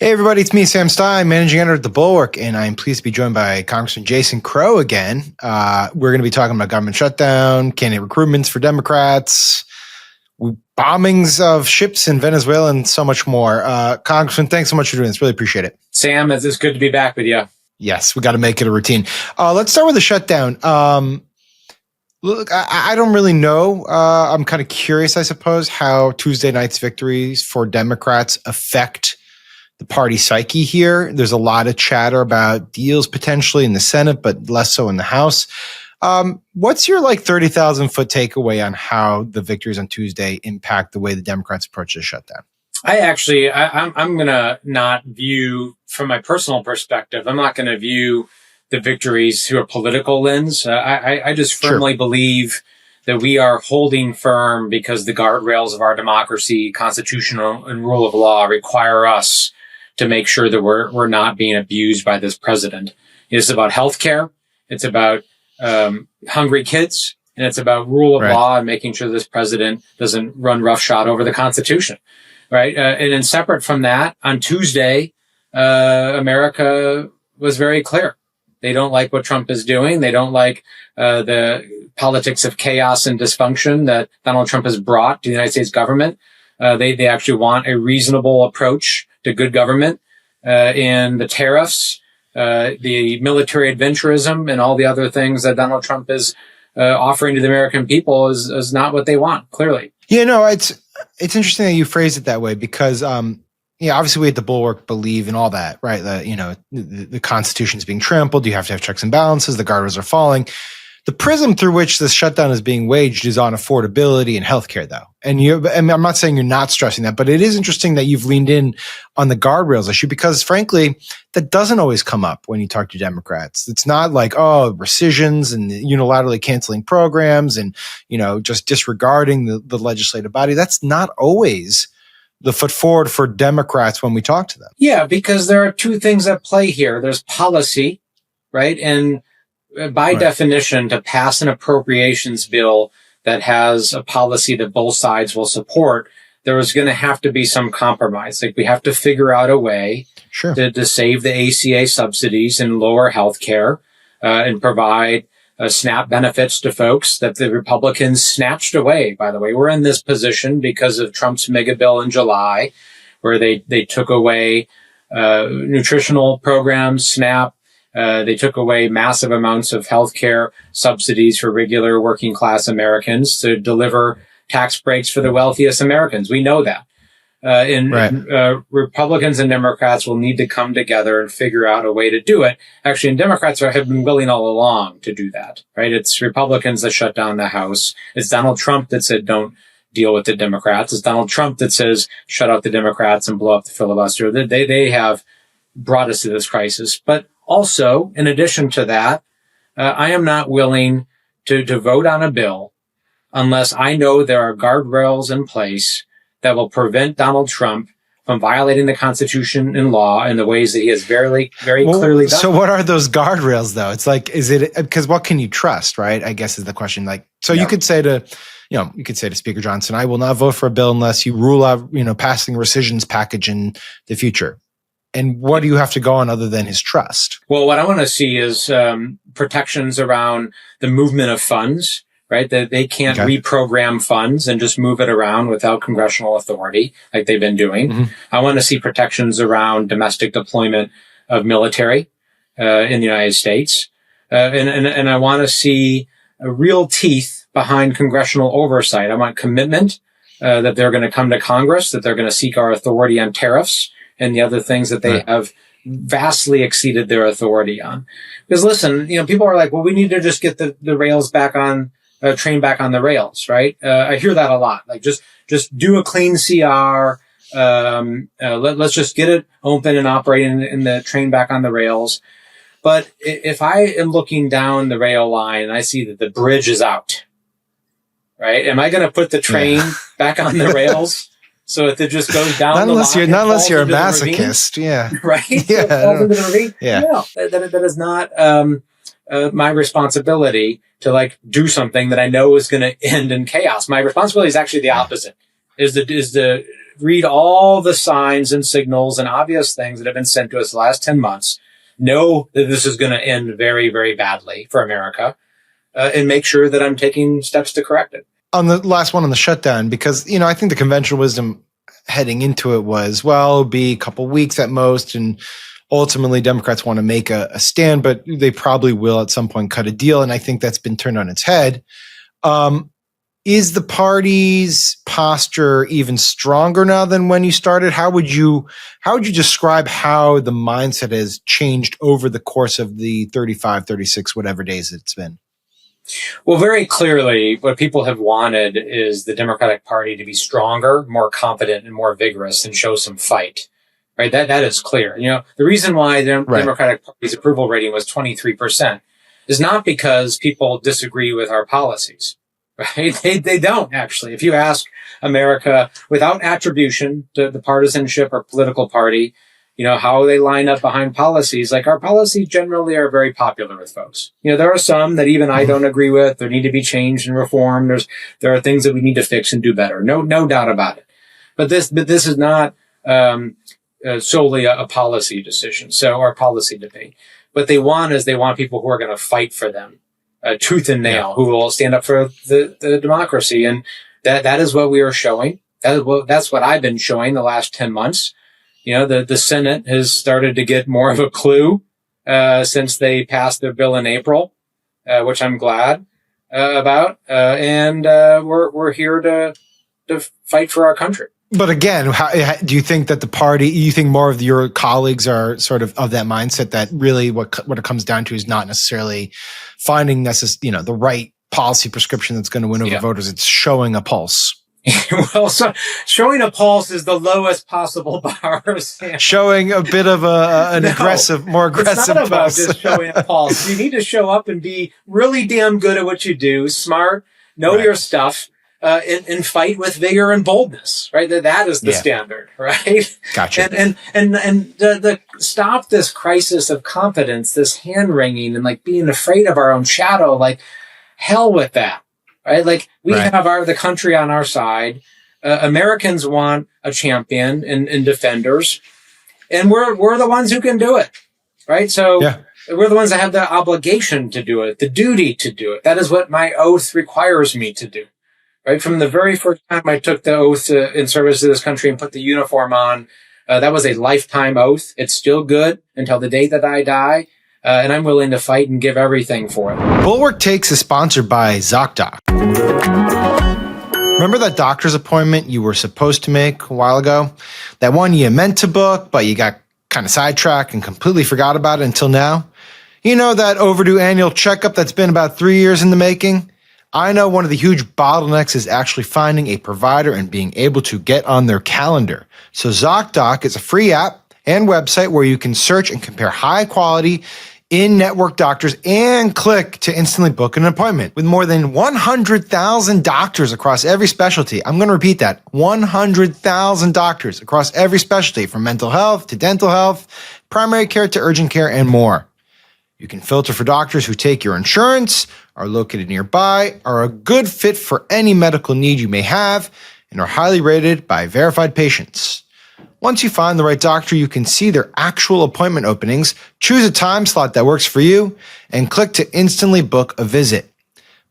Hey everybody, it's me, Sam Stein, managing editor at the Bulwark, and I'm pleased to be joined by Congressman Jason Crow again. We're going to be talking about government shutdown, candidate recruitments for Democrats, bombings of ships in Venezuela, and so much more. Congressman, thanks so much for doing this. Really appreciate it. Sam, it's good to be back with you. Yes, we got to make it a routine. Let's start with the shutdown. Look, I don't really know. I'm kind of curious, I suppose, how Tuesday night's victories for Democrats affect the party psyche here. There's a lot of chatter about deals potentially in the Senate, but less so in the House. What's your 30,000 foot takeaway on how the victories on Tuesday impact the way the Democrats approach the shutdown? I'm going to not view from my personal perspective. I'm not going to view the victories through a political lens. I just firmly believe that we are holding firm because the guardrails of our democracy, constitutional and rule of law require us to make sure that we're not being abused by this president. It's about healthcare. It's about hungry kids, and it's about rule of law and making sure this president doesn't run roughshod over the Constitution, right? And then separate from that, on Tuesday, America was very clear. They don't like what Trump is doing. They don't like the politics of chaos and dysfunction that Donald Trump has brought to the United States government. They actually want a reasonable approach to good government, and the tariffs, the military adventurism, and all the other things that Donald Trump is offering to the American people is not what they want, clearly. Yeah, no, it's interesting that you phrase it that way because, obviously we at the Bulwark believe in all that, right? The Constitution's being trampled. You have to have checks and balances. The guardrails are falling. The prism through which this shutdown is being waged is on affordability and healthcare, though. And I'm not saying you're not stressing that, but it is interesting that you've leaned in on the guardrails issue because, frankly, that doesn't always come up when you talk to Democrats. It's not like, rescissions and unilaterally canceling programs and, just disregarding the legislative body. That's not always the foot forward for Democrats when we talk to them. Yeah, because there are two things at play here. There's policy, right? And by definition, to pass an appropriations bill that has a policy that both sides will support, there is going to have to be some compromise. Like we have to figure out a way to save the ACA subsidies and lower health care and provide SNAP benefits to folks that the Republicans snatched away. By the way, we're in this position because of Trump's mega bill in July, where they took away nutritional programs, SNAP. They took away massive amounts of healthcare subsidies for regular working class Americans to deliver tax breaks for the wealthiest Americans. We know that. Republicans and Democrats will need to come together and figure out a way to do it. Actually, and Democrats have been willing all along to do that, right? It's Republicans that shut down the House. It's Donald Trump that said don't deal with the Democrats. It's Donald Trump that says shut out the Democrats and blow up the filibuster. They have brought us to this crisis. But also, in addition to that, I am not willing to vote on a bill unless I know there are guardrails in place that will prevent Donald Trump from violating the Constitution and law in the ways that he has very clearly done. So what are those guardrails, though? It's like, because what can you trust, right? I guess is the question. You could say to Speaker Johnson, I will not vote for a bill unless you rule out, passing a rescissions package in the future. And what do you have to go on other than his trust? Well, what I want to see is protections around the movement of funds, right? That they can't reprogram funds and just move it around without congressional authority like they've been doing. Mm-hmm. I want to see protections around domestic deployment of military in the United States. And I want to see real teeth behind congressional oversight. I want commitment that they're going to come to Congress, that they're going to seek our authority on tariffs and the other things that they have vastly exceeded their authority on. Because listen, people are like, well, we need to just get the rails back on, train back on the rails, right? I hear that a lot. Like just do a clean CR. Let's just get it open and operating and the train back on the rails. But if I am looking down the rail line and I see that the bridge is out, right? Am I going to put the train back on the rails? So if it just goes down not unless you're a masochist, right? Yeah. That is not my responsibility to do something that I know is going to end in chaos. My responsibility is actually the opposite: is to read all the signs and signals and obvious things that have been sent to us the last 10 months, know that this is going to end very, very badly for America, and make sure that I'm taking steps to correct it. On the last one on the shutdown, because, I think the conventional wisdom heading into it was, well, it'll be a couple weeks at most. And ultimately Democrats want to make a stand, but they probably will at some point cut a deal. And I think that's been turned on its head. Is the party's posture even stronger now than when you started? How would you describe how the mindset has changed over the course of the 35, 36, whatever days it's been? Well, very clearly, what people have wanted is the Democratic Party to be stronger, more competent, and more vigorous, and show some fight. Right? That is clear. The reason why the Democratic Party's approval rating was 23% is not because people disagree with our policies. Right? They don't, actually. If you ask America without attribution to the partisanship or political party, how they line up behind policies, like our policies generally are very popular with folks. There are some that even I don't agree with. There need to be changed and reformed. There are things that we need to fix and do better. No doubt about it. But this is not, solely a policy decision. Or policy debate. What they want is people who are going to fight for them, tooth and nail, who will stand up for the democracy. And that is what we are showing. That's what I've been showing the last 10 months. The Senate has started to get more of a clue since they passed their bill in April, which I'm glad about. And we're here to fight for our country. But again, do you think that the party, you think more of your colleagues are sort of that mindset that really what it comes down to is not necessarily finding the right policy prescription that's going to win over voters? It's showing a pulse. Well, so showing a pulse is the lowest possible bar. Showing a bit of more aggressive it's not about pulse. Just showing a pulse. You need to show up and be really damn good at what you do, smart, know your stuff, and fight with vigor and boldness. Right, that is the standard. Right, gotcha. And the stop this crisis of competence, this hand wringing, and like being afraid of our own shadow. Like hell with that. Right? Like we have the country on our side. Americans want a champion and defenders, and we're the ones who can do it. Right? So we're the ones that have the obligation to do it, the duty to do it. That is what my oath requires me to do. Right? From the very first time I took the oath in service to this country and put the uniform on, that was a lifetime oath. It's still good until the day that I die. And I'm willing to fight and give everything for it. Bulwark Takes is sponsored by ZocDoc. Remember that doctor's appointment you were supposed to make a while ago? That one you meant to book, but you got kind of sidetracked and completely forgot about it until now? That overdue annual checkup that's been about 3 years in the making? I know one of the huge bottlenecks is actually finding a provider and being able to get on their calendar. So ZocDoc is a free app and website where you can search and compare high quality in-network doctors and click to instantly book an appointment. With more than 100,000 doctors across every specialty, I'm going to repeat that, 100,000 doctors across every specialty, from mental health to dental health, primary care to urgent care, and more. You can filter for doctors who take your insurance, are located nearby, are a good fit for any medical need you may have, and are highly rated by verified patients. Once you find the right doctor, you can see their actual appointment openings, choose a time slot that works for you, and click to instantly book a visit.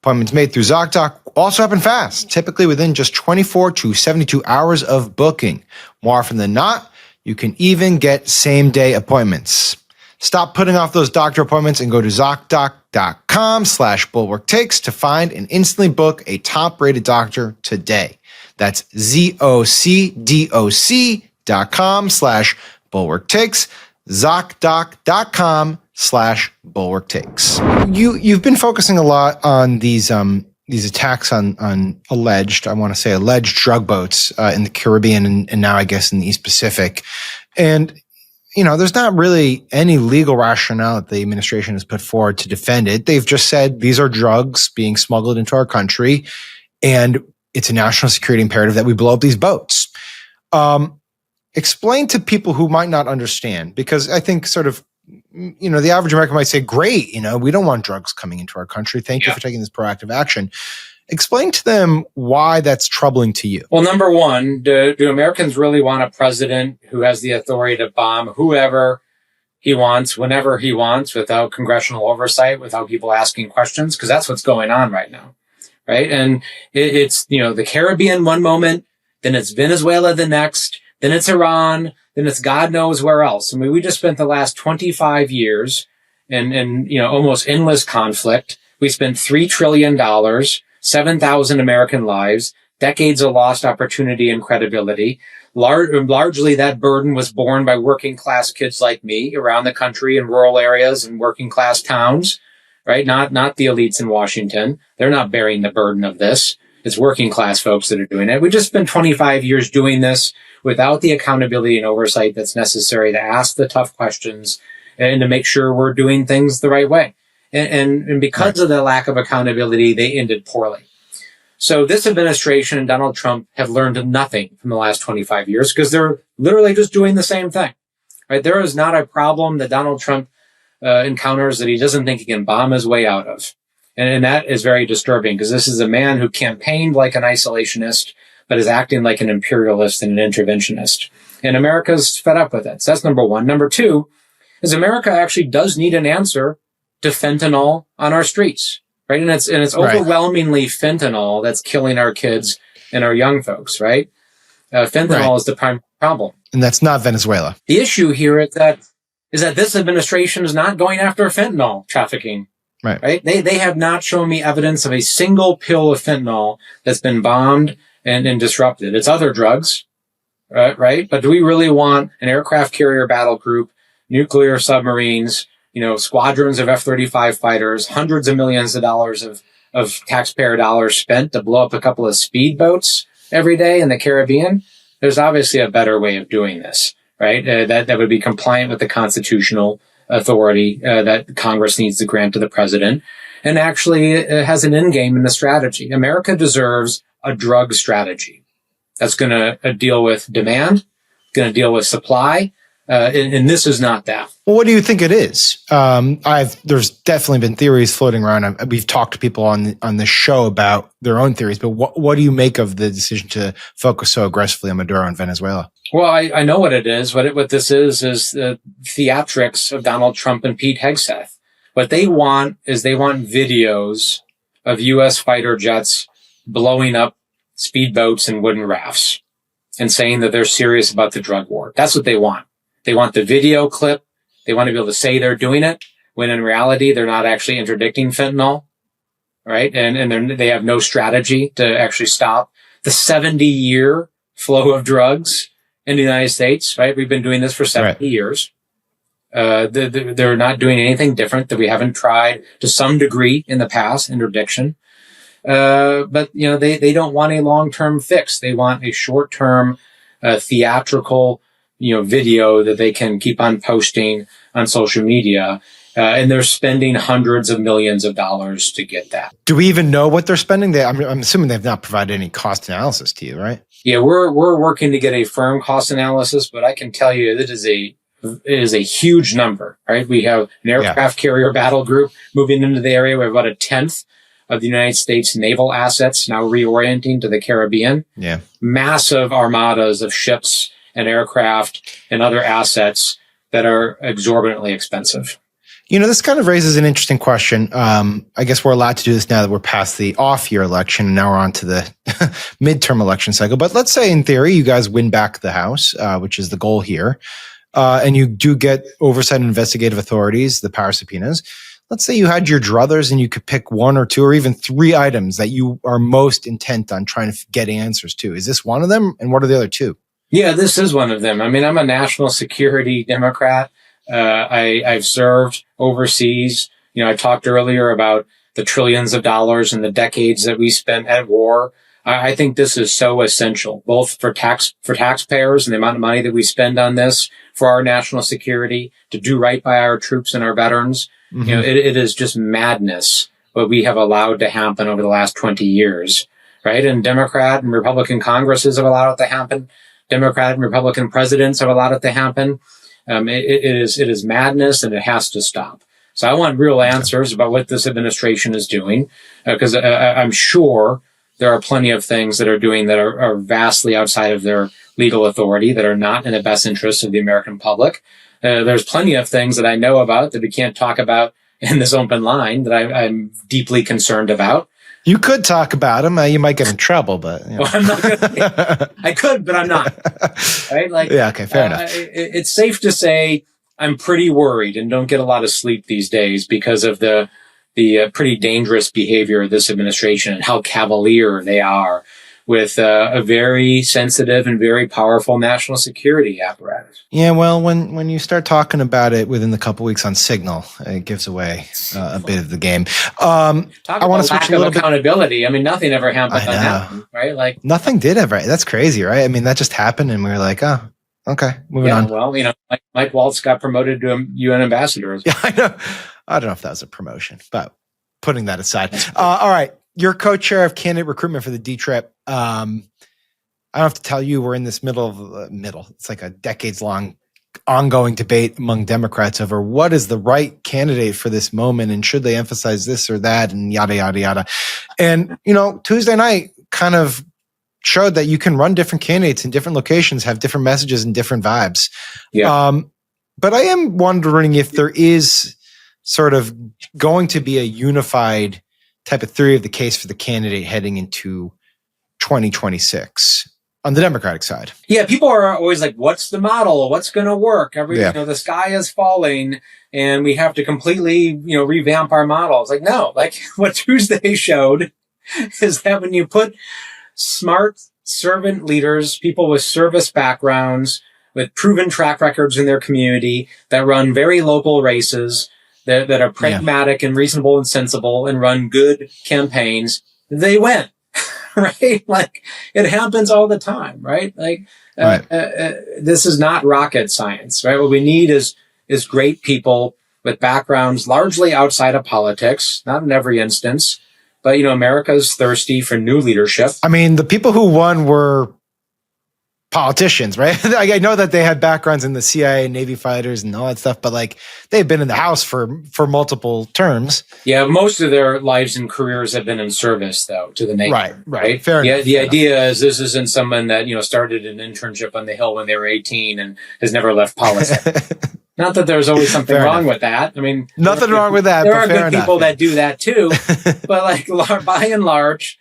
Appointments made through ZocDoc also happen fast, typically within just 24 to 72 hours of booking. More often than not, you can even get same-day appointments. Stop putting off those doctor appointments and go to ZocDoc.com/BulwarkTakes to find and instantly book a top-rated doctor today. That's ZocDoc.com/BulwarkTakes, ZocDoc.com/BulwarkTakes. You've been focusing a lot on these attacks on alleged drug boats in the Caribbean and now I guess in the East Pacific. And there's not really any legal rationale that the administration has put forward to defend it. They've just said these are drugs being smuggled into our country, and it's a national security imperative that we blow up these boats. Explain to people who might not understand, because I think sort of, the average American might say, great, we don't want drugs coming into our country. Thank you for taking this proactive action. Explain to them why that's troubling to you. Well, number one, do Americans really want a president who has the authority to bomb whoever he wants, whenever he wants, without congressional oversight, without people asking questions? Because that's what's going on right now, right? And it's, the Caribbean one moment, then it's Venezuela the next, then it's Iran, then it's God knows where else. I mean, we just spent the last 25 years in almost endless conflict. We spent $3 trillion, 7,000 American lives, decades of lost opportunity and credibility. Largely that burden was borne by working class kids like me around the country in rural areas and working class towns, right? Not the elites in Washington. They're not bearing the burden of this. It's working class folks that are doing it. We just spent 25 years doing this without the accountability and oversight that's necessary to ask the tough questions and to make sure we're doing things the right way. And because of the lack of accountability, they ended poorly. So this administration and Donald Trump have learned nothing from the last 25 years because they're literally just doing the same thing, right? There is not a problem that Donald Trump encounters that he doesn't think he can bomb his way out of. And that is very disturbing because this is a man who campaigned like an isolationist, but is acting like an imperialist and an interventionist. And America's fed up with it. So that's number one. Number two is America actually does need an answer to fentanyl on our streets, right? And it's overwhelmingly fentanyl that's killing our kids and our young folks, right? Fentanyl is the prime problem. And that's not Venezuela. The issue here is that this administration is not going after fentanyl trafficking. Right. They have not shown me evidence of a single pill of fentanyl that's been bombed and disrupted. It's other drugs, right? But do we really want an aircraft carrier battle group, nuclear submarines, squadrons of F-35 fighters, hundreds of millions of dollars of taxpayer dollars spent to blow up a couple of speedboats every day in the Caribbean? There's obviously a better way of doing this, right? That would be compliant with the constitutional authority that Congress needs to grant to the president, and actually has an end game in the strategy. America deserves a drug strategy that's going to deal with demand, going to deal with supply, and this is not that. Well, what do you think it is? There's definitely been theories floating around. We've talked to people on the show about their own theories, but what do you make of the decision to focus so aggressively on Maduro and Venezuela? Well, I know what it is. What this is the theatrics of Donald Trump and Pete Hegseth. What they want is videos of U.S. fighter jets blowing up speedboats and wooden rafts and saying that they're serious about the drug war. That's what they want. They want the video clip. They want to be able to say they're doing it when in reality they're not actually interdicting fentanyl, right? And they have no strategy to actually stop the 70-year flow of drugs in the United States, right? We've been doing this for 70 years. They're not doing anything different that we haven't tried to some degree in the past, interdiction. But they don't want a long-term fix. They want a short-term, theatrical, video that they can keep on posting on social media. And they're spending hundreds of millions of dollars to get that. Do we even know what they're spending? I'm assuming they've not provided any cost analysis to you, right? Yeah, we're working to get a firm cost analysis, but I can tell you that it is a huge number, right? We have an aircraft carrier battle group moving into the area. We have about a tenth of the United States naval assets now reorienting to the Caribbean. Yeah. Massive armadas of ships and aircraft and other assets that are exorbitantly expensive. This kind of raises an interesting question. I guess we're allowed to do this now that we're past the off-year election, and now we're on to the midterm election cycle. But let's say, in theory, you guys win back the House, which is the goal here, and you do get oversight and investigative authorities, the power subpoenas. Let's say you had your druthers and you could pick one or two or even three items that you are most intent on trying to get answers to. Is this one of them? And what are the other two? Yeah, this is one of them. I mean, I'm a national security Democrat. I've served overseas. I talked earlier about the trillions of dollars and the decades that we spent at war. I think this is so essential, both for taxpayers and the amount of money that we spend on this, for our national security, to do right by our troops and our veterans. Mm-hmm. It is just madness what we have allowed to happen over the last 20 years, right? And Democrat and Republican Congresses have allowed it to happen. Democrat and Republican presidents have allowed it to happen. It is madness, and it has to stop. So I want real answers about what this administration is doing, because I'm sure there are plenty of things that are doing that are vastly outside of their legal authority, that are not in the best interest of the American public. There's plenty of things that I know about that we can't talk about in this open line that I'm deeply concerned about. You could talk about them. You might get in trouble, but you know. Well, I'm not gonna, I could, but I'm not. Right? Like, yeah, okay, fair enough. It's safe to say I'm pretty worried and don't get a lot of sleep these days because of the pretty dangerous behavior of this administration and how cavalier they are with a very sensitive and very powerful national security apparatus. Yeah, well, when you start talking about it within the couple weeks on Signal, it gives away a bit of the game. I want to switch a little bit. Accountability. I mean, nothing ever happened on that, right? Like nothing did ever. That's crazy, right? I mean, that just happened, and we were like, oh, okay, moving on. Well, you know, Mike Waltz got promoted to a UN ambassador. Yeah, I know. I don't know if that was a promotion, but putting that aside, all right. You're co-chair of candidate recruitment for the D-Trip. I don't have to tell you, we're in this middle. It's like a decades-long ongoing debate among Democrats over what is the right candidate for this moment and should they emphasize this or that and yada, yada, yada. And, you know, Tuesday night kind of showed that you can run different candidates in different locations, have different messages and different vibes. Yeah. But I am wondering if there is sort of going to be a unified type of theory of the case for the candidate heading into 2026 on the Democratic side. Yeah, people are always like, what's the model? What's going to work? You know, the sky is falling and we have to completely, you know, revamp our model. It's like, no, like what Tuesday showed is that when you put smart servant leaders, people with service backgrounds, with proven track records in their community that run very local races, that are pragmatic and reasonable and sensible and run good campaigns, they win, right? Like it happens all the time, right? Like this is not rocket science, right? What we need is great people with backgrounds largely outside of politics, not in every instance, but you know, America's thirsty for new leadership. I mean, the people who won were politicians, right? I know that they had backgrounds in the CIA and Navy fighters and all that stuff, but like they've been in the House for multiple terms. Yeah, most of their lives and careers have been in service, though, to the nation. Right. Fair enough. The idea is this isn't someone that, you know, started an internship on the Hill when they were 18 and has never left politics. Not that there's always something wrong with that. I mean, nothing wrong with that. There are good people that do that too, but like by and large,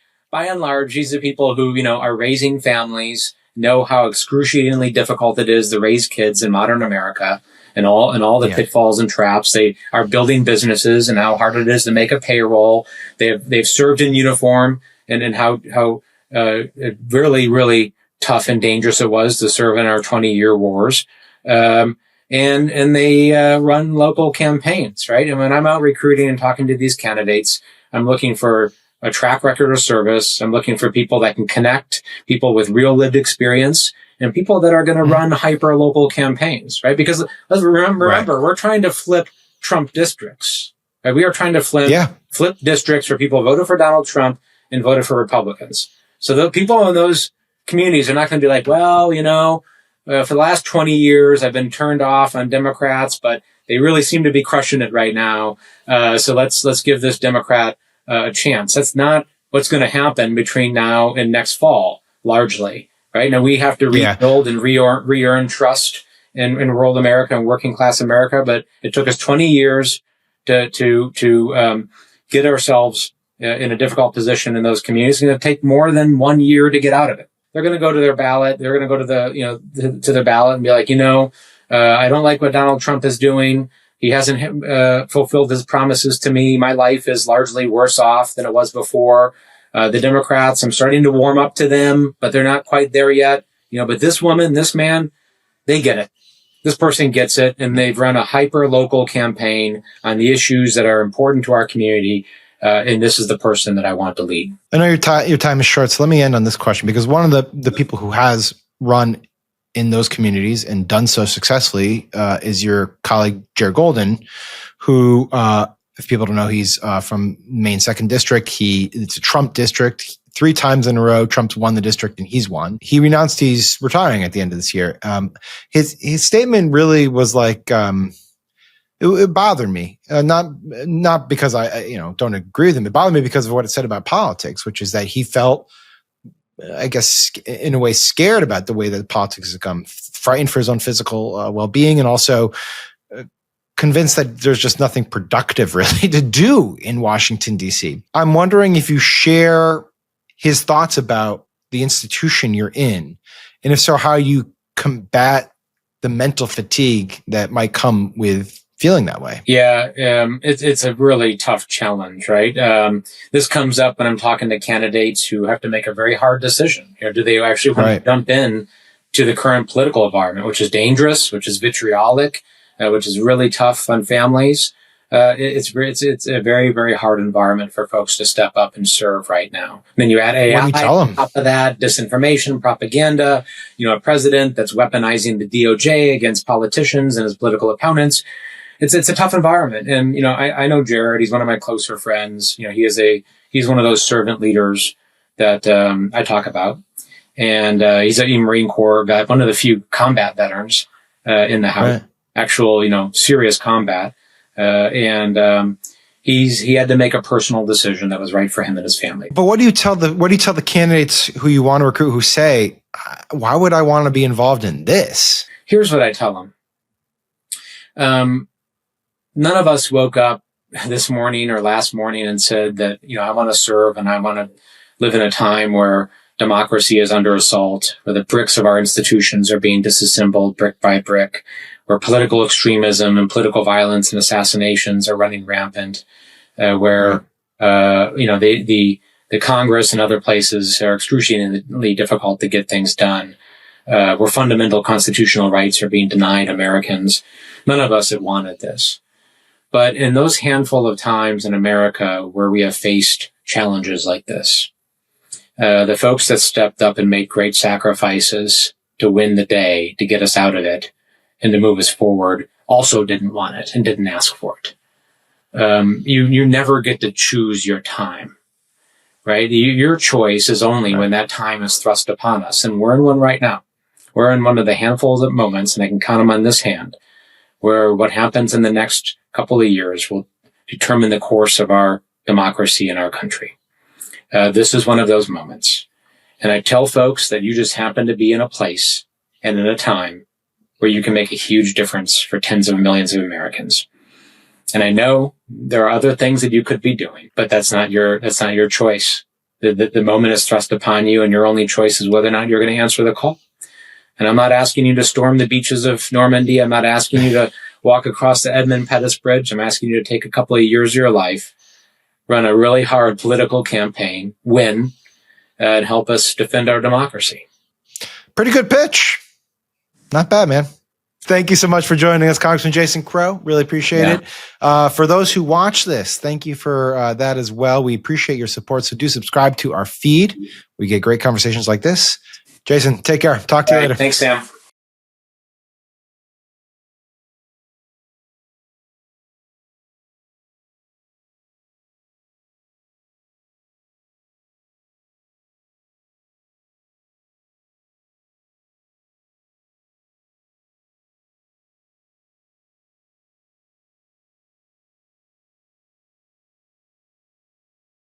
these are people who, you know, are raising families, know how excruciatingly difficult it is to raise kids in modern America and all the pitfalls and traps. They are building businesses and how hard it is to make a payroll. They've served in uniform and how really, really tough and dangerous it was to serve in our 20-year wars. And they run local campaigns, right? And when I'm out recruiting and talking to these candidates, I'm looking for a track record of service. I'm looking for people that can connect, people with real lived experience, and people that are going to run hyper local campaigns, right? Because let's remember, we're trying to flip Trump districts, right? We are trying to flip districts where people voted for Donald Trump and voted for Republicans. So the people in those communities are not going to be like, well, you know, for the last 20 years, I've been turned off on Democrats, but they really seem to be crushing it right now. So let's give this Democrat a chance. That's not what's going to happen between now and next fall, largely, right? Now we have to rebuild and re-earn trust in rural America and working class America, but it took us 20 years to get ourselves in a difficult position in those communities. It's going to take more than 1 year to get out of it. They're going to go to their ballot. They're going to go to to their ballot and be like, I don't like what Donald Trump is doing. He hasn't fulfilled his promises to me. My life is largely worse off than it was before. The Democrats, I'm starting to warm up to them, but they're not quite there yet. But this woman, this man, they get it. This person gets it, and they've run a hyper-local campaign on the issues that are important to our community. And this is the person that I want to lead. I know your time is short, so let me end on this question, because one of the people who has run in those communities and done so successfully is your colleague, Jared Golden, who, if people don't know, he's from Maine 2nd District. It's a Trump district. 3 times in a row, Trump's won the district and he's won. He announced he's retiring at the end of this year. His statement really was like, it bothered me. Not because I don't agree with him. It bothered me because of what it said about politics, which is that he felt, I guess, in a way, scared about the way that politics has come, frightened for his own physical well-being, and also convinced that there's just nothing productive really to do in Washington, D.C. I'm wondering if you share his thoughts about the institution you're in, and if so, how you combat the mental fatigue that might come with feeling that way. Yeah, it's a really tough challenge, right? This comes up when I'm talking to candidates who have to make a very hard decision. Do they actually want to jump in to the current political environment, which is dangerous, which is vitriolic, which is really tough on families? It's a very, very hard environment for folks to step up and serve right now. And then you add AI on top of that, disinformation, propaganda, a president that's weaponizing the DOJ against politicians and his political opponents. It's a tough environment. And, I know Jared, he's one of my closer friends. He's one of those servant leaders that, I talk about. And, he's a Marine Corps guy, one of the few combat veterans, in the house, actual, serious combat. He had to make a personal decision that was right for him and his family. But what do you tell the candidates who you want to recruit who say, why would I want to be involved in this? Here's what I tell them. None of us woke up this morning or last morning and said that, I want to serve and I want to live in a time where democracy is under assault, where the bricks of our institutions are being disassembled brick by brick, where political extremism and political violence and assassinations are running rampant, where, the Congress and other places are excruciatingly difficult to get things done, where fundamental constitutional rights are being denied Americans. None of us have wanted this. But in those handful of times in America where we have faced challenges like this, the folks that stepped up and made great sacrifices to win the day, to get us out of it, and to move us forward also didn't want it and didn't ask for it. You never get to choose your time, right? Your choice is only when that time is thrust upon us. And we're in one right now. We're in one of the handfuls of moments, and I can count them on this hand, where what happens in the next couple of years will determine the course of our democracy in our country. This is one of those moments. And I tell folks that you just happen to be in a place and in a time where you can make a huge difference for tens of millions of Americans. And I know there are other things that you could be doing, but that's not your choice. The moment is thrust upon you, and your only choice is whether or not you're going to answer the call. And I'm not asking you to storm the beaches of Normandy. I'm not asking you to walk across the Edmund Pettus Bridge. I'm asking you to take a couple of years of your life, run a really hard political campaign, win, and help us defend our democracy. Pretty good pitch. Not bad, man. Thank you so much for joining us, Congressman Jason Crow. Really appreciate it. For those who watch this, thank you for that as well. We appreciate your support. So do subscribe to our feed. We get great conversations like this. Jason, take care. Talk to you later. Thanks, Sam.